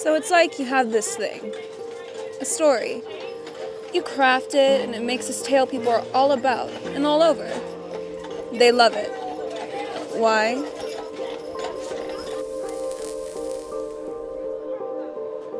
So it's like you have this thing, a story. You craft it and it makes this tale people are all about and all over. They love it. Why?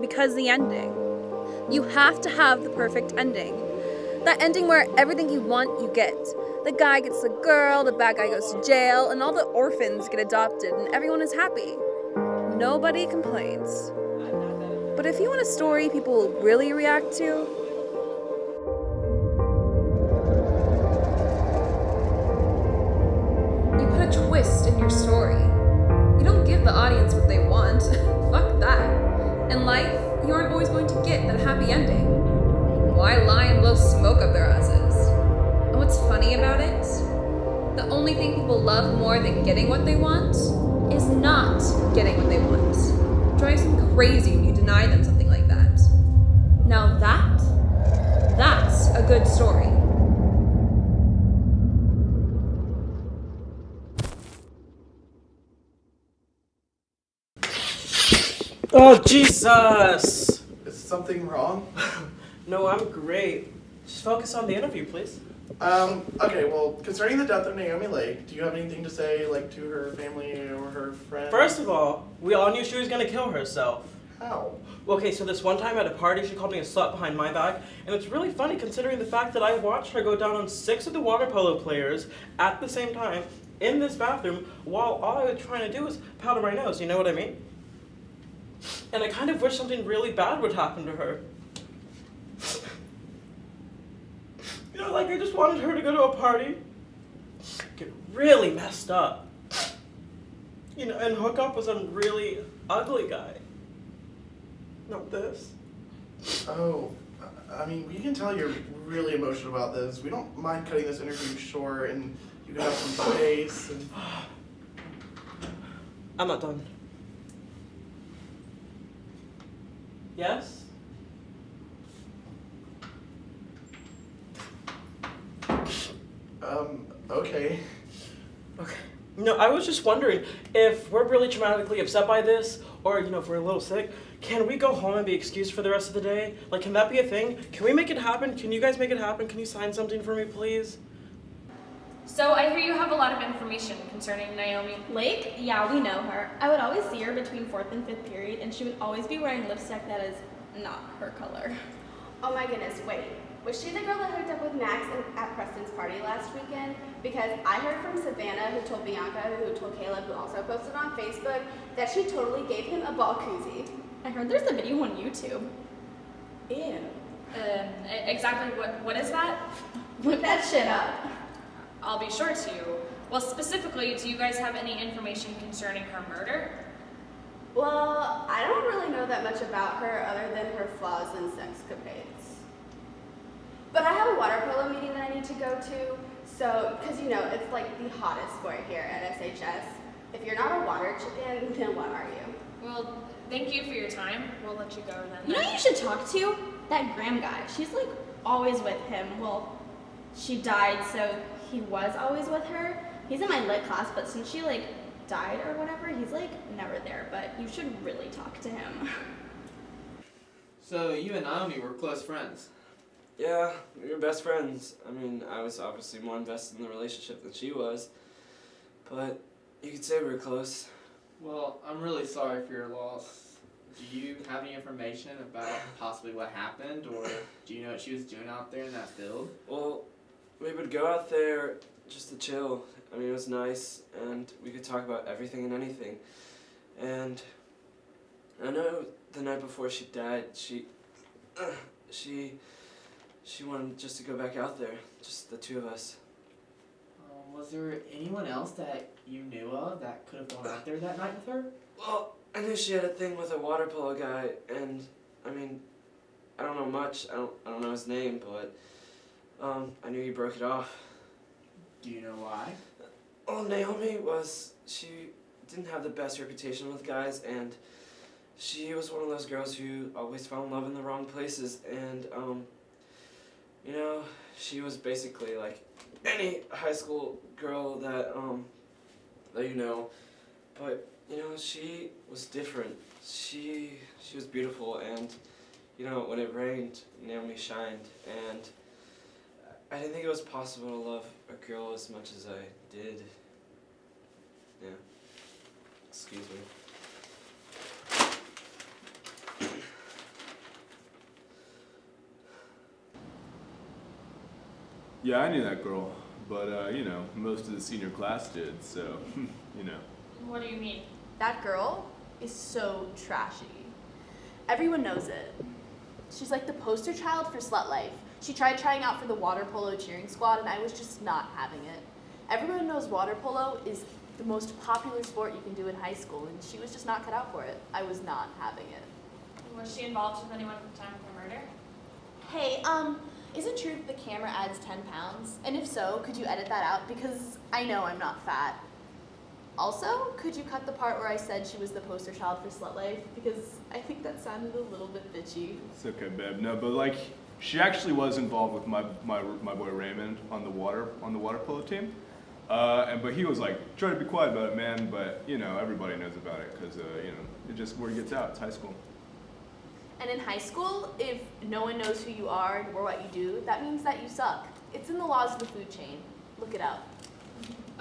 Because the ending. You have to have the perfect ending. That ending where everything you want, you get. The guy gets the girl, the bad guy goes to jail, and all the orphans get adopted, and everyone is happy. Nobody complains. But if you want a story people will really react to, you put a twist in your story. You don't give the audience what they want. Fuck that. In life, you aren't always going to get that happy ending. Why lie and blow smoke up their asses? And what's funny about it? The only thing people love more than getting what they want is not getting what they want. It drives them crazy when you deny them something like that. Now that's a good story. Oh, Jesus! Is something wrong? No, I'm great. Just focus on the interview, please. Okay, well, concerning the death of Naomi Lake, do you have anything to say, like, to her family or her friends? First of all, we all knew she was gonna kill herself. How? Okay, so this one time at a party, she called me a slut behind my back, and it's really funny considering the fact that I watched her go down on 6 of the water polo players at the same time in this bathroom while all I was trying to do was powder my nose, you know what I mean? And I kind of wish something really bad would happen to her. You know, like I just wanted her to go to a party, get really messed up, you know, and hook up with some really ugly guy. Not this. Oh, I mean, we can tell you're really emotional about this. We don't mind cutting this interview short and you can have some space and... I'm not done. Yes? Okay. Okay. No, I was just wondering if we're really traumatically upset by this, or, you know, if we're a little sick, can we go home and be excused for the rest of the day? Like, can that be a thing? Can we make it happen? Can you guys make it happen? Can you sign something for me, please? So I hear you have a lot of information concerning Naomi. Lake? Yeah, we know her. I would always see her between 4th and 5th period, and she would always be wearing lipstick that is not her color. Oh my goodness, wait. Was she the girl that hooked up with Max at Preston's party last weekend? Because I heard from Savannah, who told Bianca, who told Caleb, who also posted on Facebook, that she totally gave him a ball koozie. I heard there's a video on YouTube. Ew. Exactly what is that? Look that shit up. I'll be sure to. Well, specifically, do you guys have any information concerning her murder? Well, I don't really know that much about her other than her flaws and sexcapades. But I have a water polo meeting that I need to go to, so, because you know, it's like the hottest sport here at SHS. If you're not a water chicken, then what are you? Well, thank you for your time. We'll let you go then. You know who you should talk to? That Graham guy. She's like always with him. Well, she died, so he was always with her. He's in my lit class, but since she like died or whatever, he's like never there, but you should really talk to him. So you and Naomi were close friends? Yeah, we were best friends. I mean, I was obviously more invested in the relationship than she was, but you could say we were close. Well, I'm really sorry for your loss. Do you have any information about possibly what happened, or do you know what she was doing out there in that field? Well, we would go out there just to chill. I mean, it was nice, and we could talk about everything and anything. And I know the night before she died, she wanted just to go back out there, just the two of us. Was there anyone else that you knew of that could have gone out there that night with her? Well, I knew she had a thing with a water polo guy, and I mean, I don't know much. I don't know his name, but I knew he broke it off. Do you know why? Well, she didn't have the best reputation with guys, and she was one of those girls who always found love in the wrong places, and you know, she was basically like any high school girl that you know, but You know, she was different. She was beautiful, and you know, when it rained, Naomi shined, and I didn't think it was possible to love a girl as much as I did. Yeah. Excuse me. Yeah, I knew that girl, but you know, most of the senior class did, so, you know. What do you mean? That girl is so trashy. Everyone knows it. She's like the poster child for slut life. She tried trying out for the water polo cheering squad, and I was just not having it. Everyone knows water polo is the most popular sport you can do in high school, and she was just not cut out for it. I was not having it. Was she involved with anyone at the time of her murder? Hey, is it true that the camera adds 10 pounds? And if so, could you edit that out? Because I know I'm not fat. Also, could you cut the part where I said she was the poster child for slut life? Because I think that sounded a little bit bitchy. It's okay, babe. No, but like, she actually was involved with my boy Raymond on the water polo team. But he was like, try to be quiet about it, man. But you know, everybody knows about it because you know, it just word gets out. It's high school. And in high school, if no one knows who you are or what you do, that means that you suck. It's in the laws of the food chain. Look it up.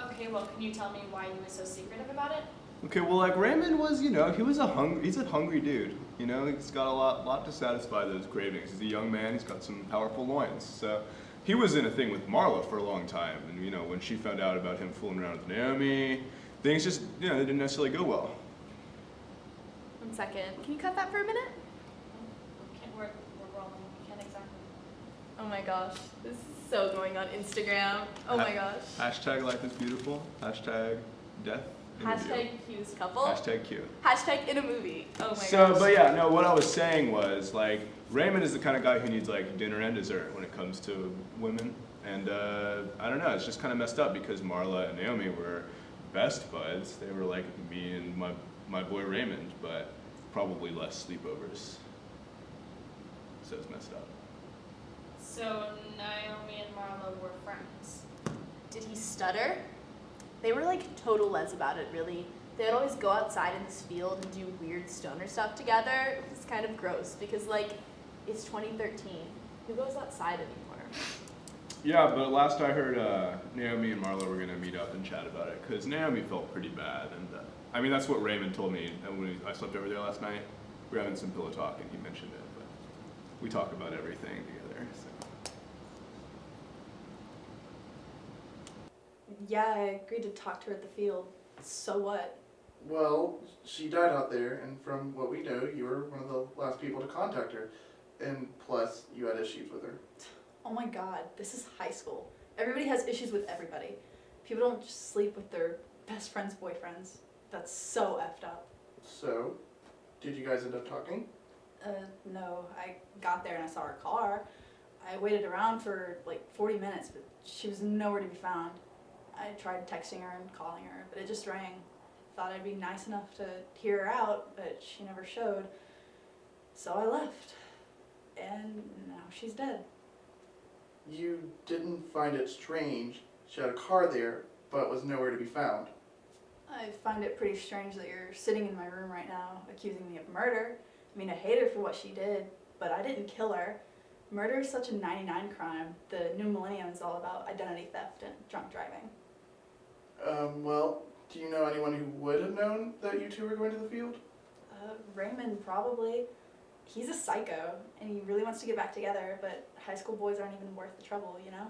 Okay, well, can you tell me why you were so secretive about it? Okay, well, like Raymond was, you know, he's a hungry dude. You know, he's got a lot to satisfy those cravings. He's a young man. He's got some powerful loins. So he was in a thing with Marla for a long time, and you know, when she found out about him fooling around with Naomi, things just, you know, they didn't necessarily go well. 1 second. Can you cut that for a minute? We're rolling. We can't exactly. Oh my gosh, this is so going on Instagram. Oh my gosh. Hashtag life is beautiful. Hashtag death. in a video. Hashtag Q's couple. Hashtag Q. Hashtag in a movie. Oh my So, gosh. but yeah, no, what I was saying was, like, Raymond is the kind of guy who needs, like, dinner and dessert when it comes to women. And, I don't know, it's just kind of messed up because Marla and Naomi were best buds. They were like me and my boy Raymond, but probably less sleepovers. So it's messed up. So Naomi and Marla were friends. Did he stutter? They were like total les about it, really. They'd always go outside in this field and do weird stoner stuff together. It was kind of gross because, like, it's 2013. Who goes outside anymore? Yeah, but last I heard, Naomi and Marla were gonna meet up and chat about it because Naomi felt pretty bad, and I mean that's what Raymond told me when I slept over there last night. We were having some pillow talk, and he mentioned it. But we talk about everything together. So. Yeah, I agreed to talk to her at the field. So what? Well, she died out there, and from what we know, you were one of the last people to contact her. And plus, you had issues with her. Oh my god, this is high school. Everybody has issues with everybody. People don't just sleep with their best friend's boyfriends. That's so effed up. So, did you guys end up talking? No, I got there and I saw her car. I waited around for like 40 minutes, but she was nowhere to be found. I tried texting her and calling her, but it just rang. Thought I'd be nice enough to hear her out, but she never showed. So I left. And now she's dead. You didn't find it strange she had a car there, but was nowhere to be found. I find it pretty strange that you're sitting in my room right now accusing me of murder. I mean, I hate her for what she did, but I didn't kill her. Murder is such a 99 crime. The new millennium is all about identity theft and drunk driving. Well, do you know anyone who would have known that you two were going to the field? Raymond, probably. He's a psycho, and he really wants to get back together, but high school boys aren't even worth the trouble, you know?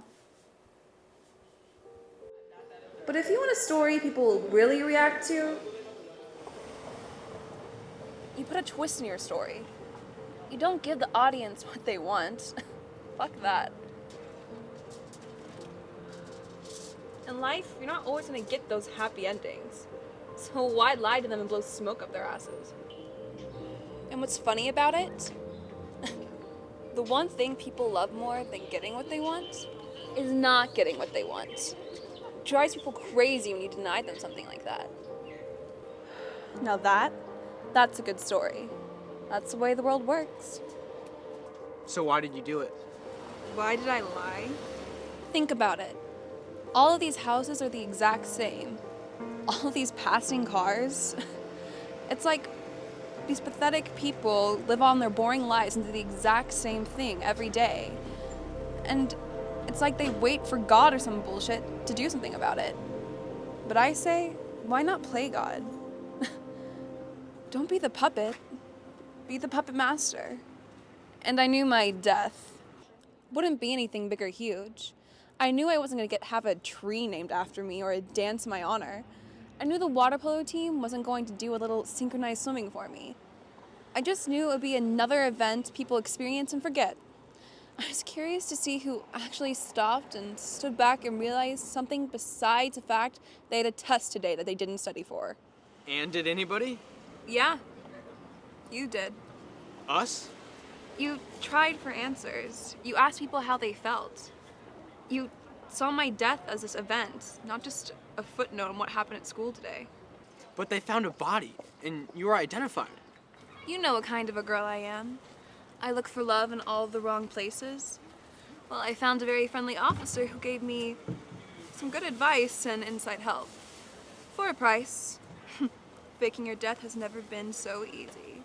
But if you want a story people will really react to, you put a twist in your story. You don't give the audience what they want. Fuck that. In life, you're not always gonna get those happy endings. So why lie to them and blow smoke up their asses? And what's funny about it? The one thing people love more than getting what they want is not getting what they want. It drives people crazy when you deny them something like that. Now that's a good story. That's the way the world works. So why did you do it? Why did I lie? Think about it. All of these houses are the exact same. All of these passing cars. It's like these pathetic people live on their boring lives and do the exact same thing every day. And it's like they wait for God or some bullshit to do something about it. But I say, why not play God? Don't be the puppet. Be the puppet master. And I knew my death wouldn't be anything big or huge. I knew I wasn't going to have a tree named after me or a dance in my honor. I knew the water polo team wasn't going to do a little synchronized swimming for me. I just knew it would be another event people experience and forget. I was curious to see who actually stopped and stood back and realized something besides the fact they had a test today that they didn't study for. And did anybody? Yeah, you did. Us? You tried for answers. You asked people how they felt. You saw my death as this event, not just a footnote on what happened at school today. But they found a body, and you were identified. You know what kind of a girl I am. I look for love in all the wrong places. Well, I found a very friendly officer who gave me some good advice and inside help. For a price. Faking your death has never been so easy.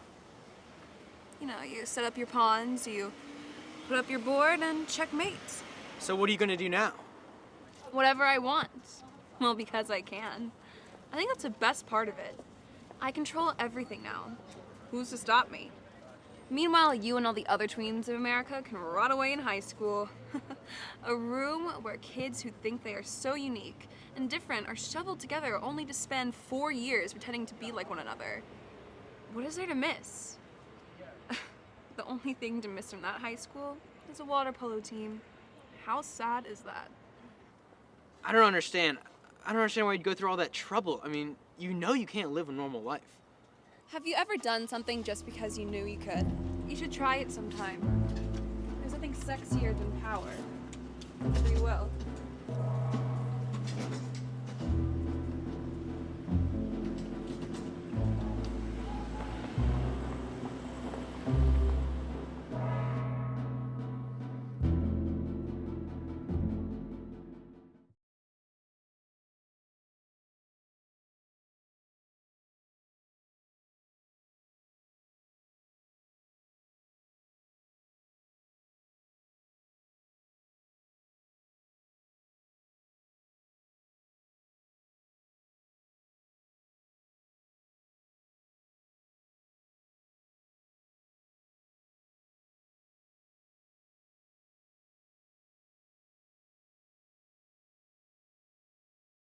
You know, you set up your pawns, you put up your board, and checkmate. So what are you gonna do now? Whatever I want. Well, because I can. I think that's the best part of it. I control everything now. Who's to stop me? Meanwhile, you and all the other tweens of America can rot away in high school. A room where kids who think they are so unique and different are shoveled together only to spend 4 years pretending to be like one another. What is there to miss? The only thing to miss from that high school is a water polo team. How sad is that? I don't understand. I don't understand why you'd go through all that trouble. I mean, you know you can't live a normal life. Have you ever done something just because you knew you could? You should try it sometime. There's nothing sexier than power. And free will.